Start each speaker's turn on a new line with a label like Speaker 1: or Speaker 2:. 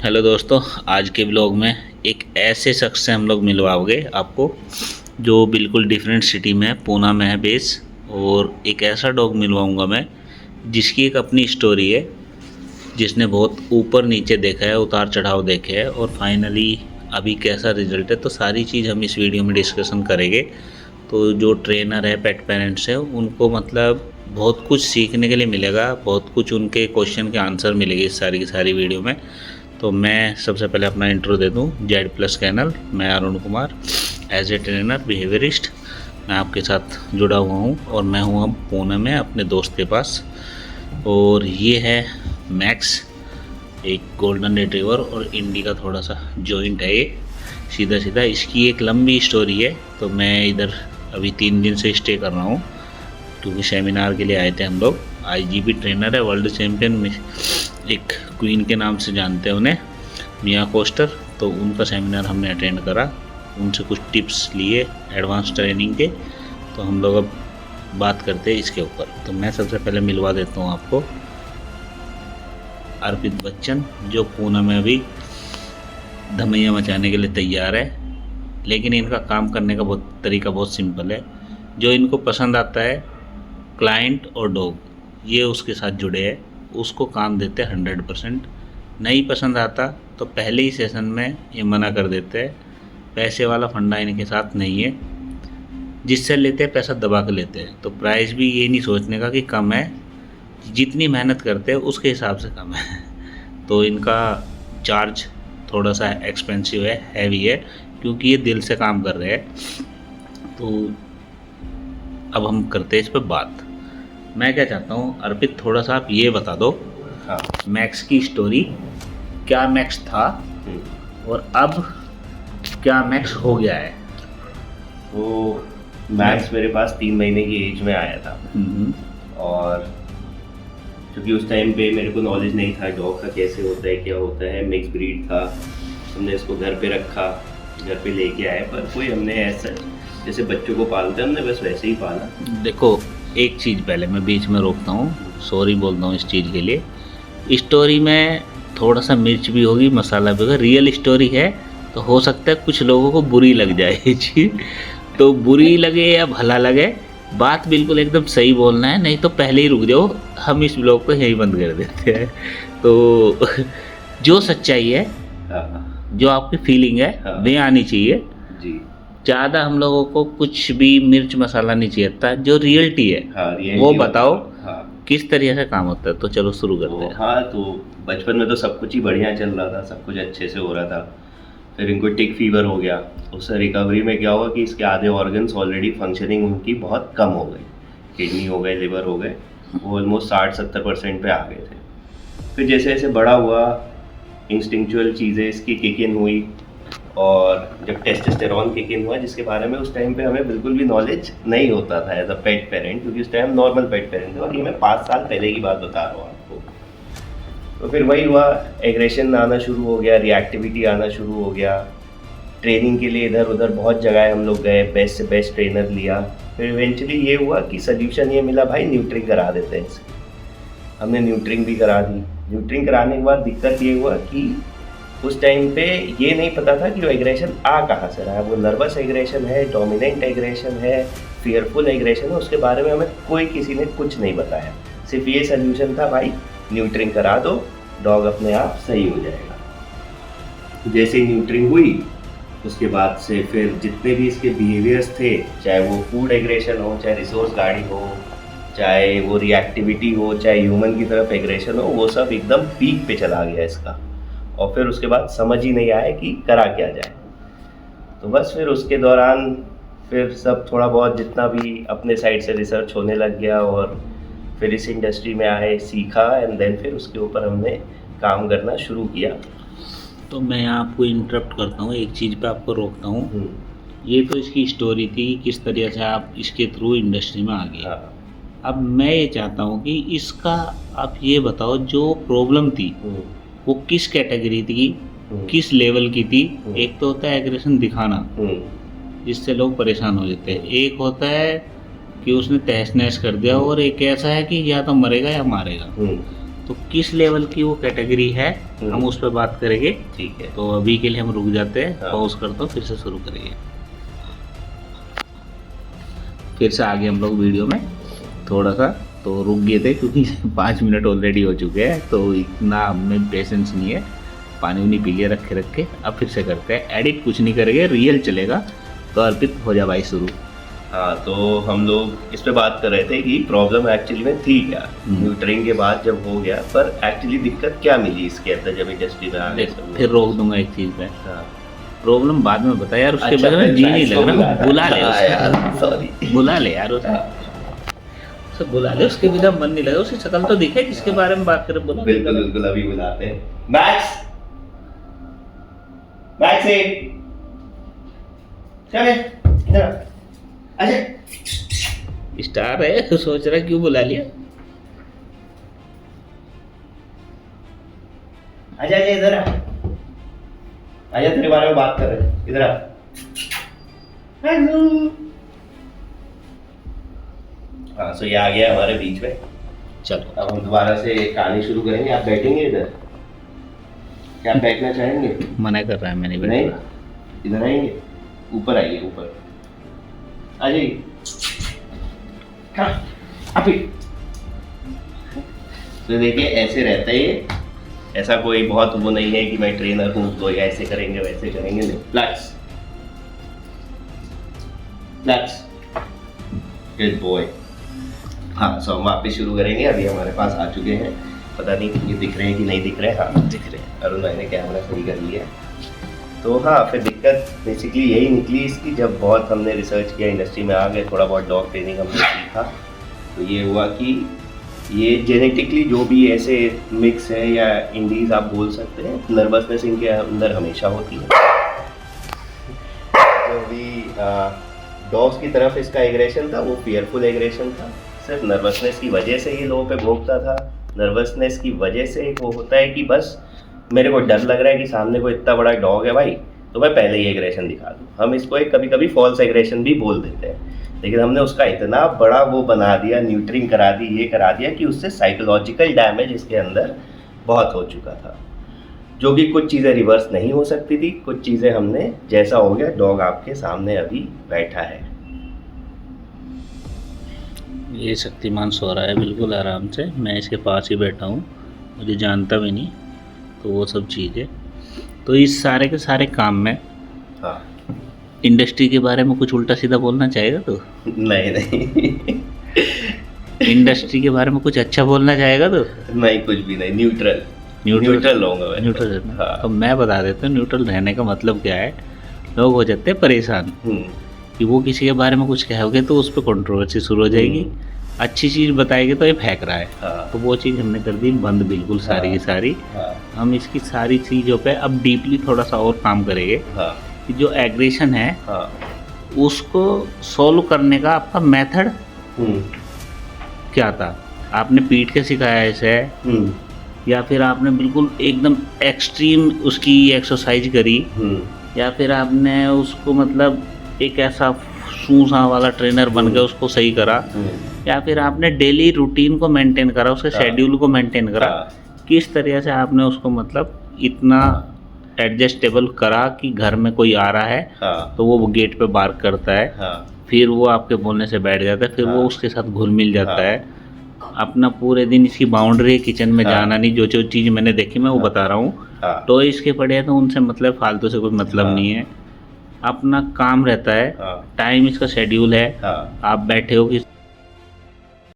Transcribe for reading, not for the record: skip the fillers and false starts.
Speaker 1: Hello दोस्तों, आज के ब्लॉग में एक ऐसे शख्स से हम लोग मिलवाओगे आपको जो बिल्कुल डिफरेंट सिटी में है, पूना में है बेस। और एक ऐसा डॉग मिलवाऊंगा मैं जिसकी एक अपनी स्टोरी है, जिसने बहुत ऊपर नीचे देखा है, उतार चढ़ाव देखे हैं और फाइनली अभी कैसा रिजल्ट है। तो सारी चीज़ हम इस वीडियो में डिस्कशन करेंगे। तो जो ट्रेनर है, पेट पेरेंट्स है, उनको मतलब बहुत कुछ सीखने के लिए मिलेगा, बहुत कुछ उनके क्वेश्चन के आंसर मिलेंगे इस सारी की सारी वीडियो में। तो मैं सबसे पहले अपना इंट्रो दे दूं। जेड+ चैनल, मैं Arun Kumar, as a trainer behaviourist मैं आपके साथ जुड़ा हुआ हूं और मैं हूं अब पुणे में अपने दोस्त के पास। और ये है मैक्स, एक गोल्डन रिट्रीवर और इंडी का थोड़ा सा जॉइंट है ये, सीधा सीधा। इसकी एक लंबी स्टोरी है। तो मैं इधर अभी 3 दिन से स्टे कर रहा हूँ क्योंकि सेमिनार के लिए आए थे हम लोग। आईजीपी ट्रेनर है, वर्ल्ड चैम्पियन में, एक क्वीन के नाम से जानते हैं उन्हें, मिया कोस्टर। तो उनका सेमिनार हमने अटेंड करा, उनसे कुछ टिप्स लिए एडवांस ट्रेनिंग के। तो हम लोग अब बात करते हैं इसके ऊपर। तो मैं सबसे पहले मिलवा देता हूँ आपको अर्पित बच्चन, जो पूना में अभी धमैया मचाने के लिए तैयार है। लेकिन इनका काम करने का तरीका बहुत सिंपल है। जो इनको पसंद आता है, क्लाइंट और डॉग, ये उसके साथ जुड़े हैं, उसको काम देते हैं 100%। नहीं पसंद आता तो पहले ही सेशन में ये मना कर देते हैं। पैसे वाला फंडा इनके साथ नहीं है, जिससे लेते हैं पैसा दबा के लेते हैं। तो प्राइस भी ये नहीं सोचने का कि कम है, जितनी मेहनत करते हैं उसके हिसाब से कम है। तो इनका चार्ज थोड़ा सा एक्सपेंसिव है, हैवी है, क्योंकि ये दिल से काम कर रहे हैं। तो अब हम करते हैं इस पर बात। मैं क्या चाहता हूँ अर्पित, थोड़ा सा आप ये बता दो।
Speaker 2: हाँ।
Speaker 1: मैक्स की स्टोरी, क्या मैक्स था और अब क्या मैक्स हो गया है।
Speaker 2: वो मैक्स मेरे पास 3 महीने की एज में आया था। और क्योंकि उस टाइम पे मेरे को नॉलेज नहीं था डॉग का कैसे होता है, क्या होता है। मिक्स ब्रीड था, हमने इसको घर पे रखा, घर पे लेके आए। पर कोई हमने ऐसा जैसे बच्चों को पालते हैं, हमने बस वैसे ही पाला।
Speaker 1: देखो, एक चीज़ पहले मैं बीच में रोकता हूँ, सॉरी बोलता हूँ इस चीज़ के लिए। स्टोरी में थोड़ा सा मिर्च भी होगी, मसाला भी होगा, रियल स्टोरी है। तो हो सकता है कुछ लोगों को बुरी लग जाए ये चीज़। तो बुरी लगे या भला लगे, बात बिल्कुल एकदम सही बोलना है, नहीं तो पहले ही रुक जाओ, हम इस ब्लॉग को यहीं बंद कर देते हैं। तो जो सच्चाई है, जो आपकी फीलिंग है, वे आनी चाहिए
Speaker 2: जी।
Speaker 1: ज़्यादा हम लोगों को कुछ भी मिर्च मसाला नहीं चाहिए था। जो रियलिटी है, वो बताओ। किस तरीके से काम होता है। तो चलो शुरू करते हैं।
Speaker 2: हाँ, तो बचपन में तो सब कुछ ही बढ़िया चल रहा था, सब कुछ अच्छे से हो रहा था। फिर इनको टिक फीवर हो गया। उससे रिकवरी में क्या हुआ कि इसके आधे ऑर्गन्स ऑलरेडी फंक्शनिंग उनकी बहुत कम हो गई। किडनी हो गए, लिवर हो गए, वो ऑलमोस्ट 60-70% पे आ गए थे। फिर जैसे जैसे बड़ा हुआ, इंस्टिंक्चुअल चीज़ें इसकी किक इन हुई। और जब टेस्टोस्टेरोन किक इन हुआ, जिसके बारे में उस टाइम पे हमें बिल्कुल भी नॉलेज नहीं होता था एज अ पेट पेरेंट, क्योंकि उस टाइम नॉर्मल पेट पेरेंट थे। और ये मैं 5 साल पहले की बात बता रहा हूँ आपको। तो फिर वही हुआ, एग्रेशन आना शुरू हो गया, रिएक्टिविटी आना शुरू हो गया। ट्रेनिंग के लिए इधर उधर बहुत जगह हम लोग गए, बेस्ट से बेस्ट ट्रेनर लिया। फिर इवेंचुअली ये हुआ कि सोल्यूशन ये मिला, भाई न्यूट्रिंग करा देते हैं इसकी। हमने न्यूट्रिंग भी करा दी। न्यूट्रिंग कराने के बाद दिक्कत ये हुआ कि उस टाइम पे ये नहीं पता था कि वो एग्रेशन आ कहाँ से रहा है। वो नर्वस एग्रेशन है, डोमिनेंट एग्रेशन है, फियरफुल एग्रेशन है, उसके बारे में हमें कोई किसी ने कुछ नहीं बताया। सिर्फ ये सोल्यूशन था, भाई न्यूट्रिंग करा दो, डॉग अपने आप सही हो जाएगा। जैसे ही न्यूट्रिंग हुई, उसके बाद से फिर जितने भी इसके बिहेवियर्स थे, चाहे वो फूड एग्रेशन हो, चाहे रिसोर्स गार्डिंग हो, चाहे वो रिएक्टिविटी हो, चाहे ह्यूमन की तरफ एग्रेशन हो, वो सब एकदम पीक पे चला गया इसका। और फिर उसके बाद समझ ही नहीं आया कि करा क्या जाए। तो बस फिर उसके दौरान फिर सब थोड़ा बहुत जितना भी अपने साइड से रिसर्च होने लग गया, और फिर इस इंडस्ट्री में आए, सीखा, एंड देन फिर उसके ऊपर हमने काम करना शुरू किया।
Speaker 1: तो मैं आपको इंटरप्ट करता हूँ, एक चीज़ पे आपको रोकता हूँ। ये तो इसकी स्टोरी थी, किस तरह से आप इसके थ्रू इंडस्ट्री में आ गए।
Speaker 2: हाँ।
Speaker 1: अब मैं ये चाहता हूँ कि इसका आप ये बताओ, जो प्रॉब्लम थी वो किस कैटेगरी थी, किस लेवल की थी। एक तो होता है एग्रेशन दिखाना, जिससे लोग परेशान हो जाते हैं। एक होता है कि उसने तहस नहस कर दिया, और एक ऐसा है कि या तो मरेगा या मारेगा। तो किस लेवल की वो कैटेगरी है हम उस पर बात करेंगे।
Speaker 2: ठीक है।
Speaker 1: तो अभी के लिए हम रुक जाते हैं,
Speaker 2: हाँ।
Speaker 1: पॉज करता हूँ, फिर से शुरू करेंगे। फिर से आगे हम लोग वीडियो में थोड़ा सा तो रुक गए थे क्योंकि 5 मिनट ऑलरेडी हो चुके हैं, तो इतना हमें पेशेंस नहीं है। पानी उनी पी लिया रख के अब फिर से करते हैं। एडिट कुछ नहीं करेंगे, रियल चलेगा। तो अर्पित हो जा भाई शुरू।
Speaker 2: हाँ, तो हम लोग इस पे बात कर रहे थे कि प्रॉब्लम एक्चुअली में थी क्या न्यूट्रिंग के बाद जब हो गया, पर एक्चुअली दिक्कत क्या मिली इसके अंदर जब इंडस्ट्री में आ गए सब लोग?
Speaker 1: फिर रोक दूंगा एक चीज़ पे।
Speaker 2: हाँ।
Speaker 1: प्रॉब्लम बाद में बता यार, उसके
Speaker 2: अच्छा,
Speaker 1: बाद में जी नहीं लग रहा। बुला ले
Speaker 2: हाँ यार,
Speaker 1: उसको,
Speaker 2: सॉरी।
Speaker 1: बुला ले यार उसे बुला ले। उसके बिना मन नहीं लगा। उसकी शक्ल तो दिखे जिसके बारे में बात करें। बुला
Speaker 2: बिल्कुल बिल्कुल, अभी बुलाते हैं। मैक्स, मैक्स चल इधर अच्छा।
Speaker 1: स्टार है, सोच रहा क्यों बुला लिया।
Speaker 2: आजा आजा इधर आ, आजा तेरे बारे में बात कर रहे हैं, इधर आ। हेलो। हाँ, सो ये आ गया हमारे बीच में।
Speaker 1: चलो
Speaker 2: अब हम दोबारा से कहानी शुरू करेंगे। आप बैठेंगे इधर? क्या आप बैठना चाहेंगे?
Speaker 1: मना कर रहा है, मैंने
Speaker 2: नहीं, इधर आएंगे, ऊपर आइए, ऊपर आ जाइए। अभी तो देखिए ऐसे रहता है ये। ऐसा कोई बहुत वो नहीं है कि मैं ट्रेनर हूँ तो ऐसे करेंगे वैसे करेंगे, नहीं। Relax relax, good boy. हाँ, सो हम वापस शुरू करेंगे। अभी हमारे पास आ चुके हैं, पता नहीं ये दिख रहे हैं कि नहीं दिख रहे हैं। हाँ दिख रहे हैं, अरुण भाई ने कैमरा सही कर लिया। तो हाँ, फिर दिक्कत बेसिकली यही निकली इसकी। जब बहुत हमने रिसर्च किया, इंडस्ट्री में आ गए, थोड़ा बहुत डॉग ट्रेनिंग हमने सीखा, तो ये हुआ कि ये जेनेटिकली जो भी ऐसे मिक्स है या इंडीज आप बोल सकते हैं, नर्वसनेस इनके अंदर हमेशा होती है। जो भी डॉग्स की तरफ इसका एग्रेशन था वो फियरफुल एग्रेशन था। सिर्फ नर्वसनेस की वजह से ये लोगों पे भोंकता था। नर्वसनेस की वजह से एक वो होता है कि बस मेरे को डर लग रहा है कि सामने कोई इतना बड़ा डॉग है भाई, तो मैं पहले ही एग्रेशन दिखा दूँ। हम इसको एक कभी कभी फॉल्स एग्रेशन भी बोल देते हैं, लेकिन हमने उसका इतना बड़ा वो बना दिया, न्यूट्रिंग करा दी, ये करा दिया कि उससे साइकोलॉजिकल डैमेज इसके अंदर बहुत हो चुका था। जो कि कुछ चीज़ें रिवर्स नहीं हो सकती थी, कुछ चीज़ें हमने, जैसा हो गया, डॉग आपके सामने अभी बैठा है।
Speaker 1: ये शक्तिमान सो रहा है बिल्कुल आराम से, मैं इसके पास ही बैठा हूँ, मुझे जानता भी नहीं, तो वो सब चीज़ें। तो इस सारे के सारे काम में
Speaker 2: हाँ,
Speaker 1: इंडस्ट्री के बारे में कुछ उल्टा सीधा बोलना चाहेगा तो?
Speaker 2: नहीं नहीं
Speaker 1: इंडस्ट्री के बारे में कुछ अच्छा बोलना चाहेगा तो?
Speaker 2: नहीं, कुछ भी नहीं, न्यूट्रल रहूँगा मैं।
Speaker 1: न्यूट्रल रहना।
Speaker 2: हाँ।
Speaker 1: तो मैं बता देता हूँ न्यूट्रल रहने का मतलब क्या है। लोग हो जाते हैं परेशान कि वो किसी के बारे में कुछ कहोगे तो उस पर कंट्रोवर्सी शुरू हो जाएगी। अच्छी चीज़ बताएगी तो ये फेंक रहा है।
Speaker 2: हाँ।
Speaker 1: तो वो चीज़ हमने कर दी बंद बिल्कुल, सारी की सारी।
Speaker 2: हाँ।
Speaker 1: हम इसकी सारी चीज़ों पे अब डीपली थोड़ा सा और काम करेंगे
Speaker 2: हाँ।
Speaker 1: कि जो एग्रेशन है
Speaker 2: हाँ।
Speaker 1: उसको सॉल्व करने का आपका मेथड क्या था। आपने पीट के सिखाया इसे, या फिर आपने बिल्कुल एकदम एक्सट्रीम उसकी एक्सरसाइज करी, या फिर आपने उसको मतलब एक ऐसा सूसा वाला ट्रेनर बन के उसको सही करा, या फिर आपने डेली रूटीन को मेंटेन करा, उसके शेड्यूल को मेंटेन करा। किस तरह से आपने उसको मतलब इतना एडजस्टेबल करा कि घर में कोई आ रहा है तो वो गेट पे बार्क करता है, फिर वो आपके बोलने से बैठ जाता है, फिर वो उसके साथ घुल मिल जाता है। अपना पूरे दिन इसकी बाउंड्री है, किचन में जाना नहीं, जो जो चीज़ मैंने देखी मैं वो बता रहा हूँ। तो इसके पड़े हैं तो उनसे मतलब फालतू से कोई मतलब नहीं है। अपना काम रहता है, टाइम इसका शेड्यूल है। आप बैठे हो कि